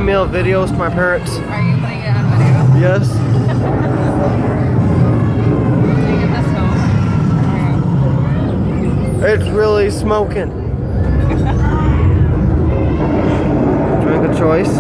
email videos to my parents. Are you putting it on video? Yes. Can you get the smoke? It's really smoking. Drink a choice.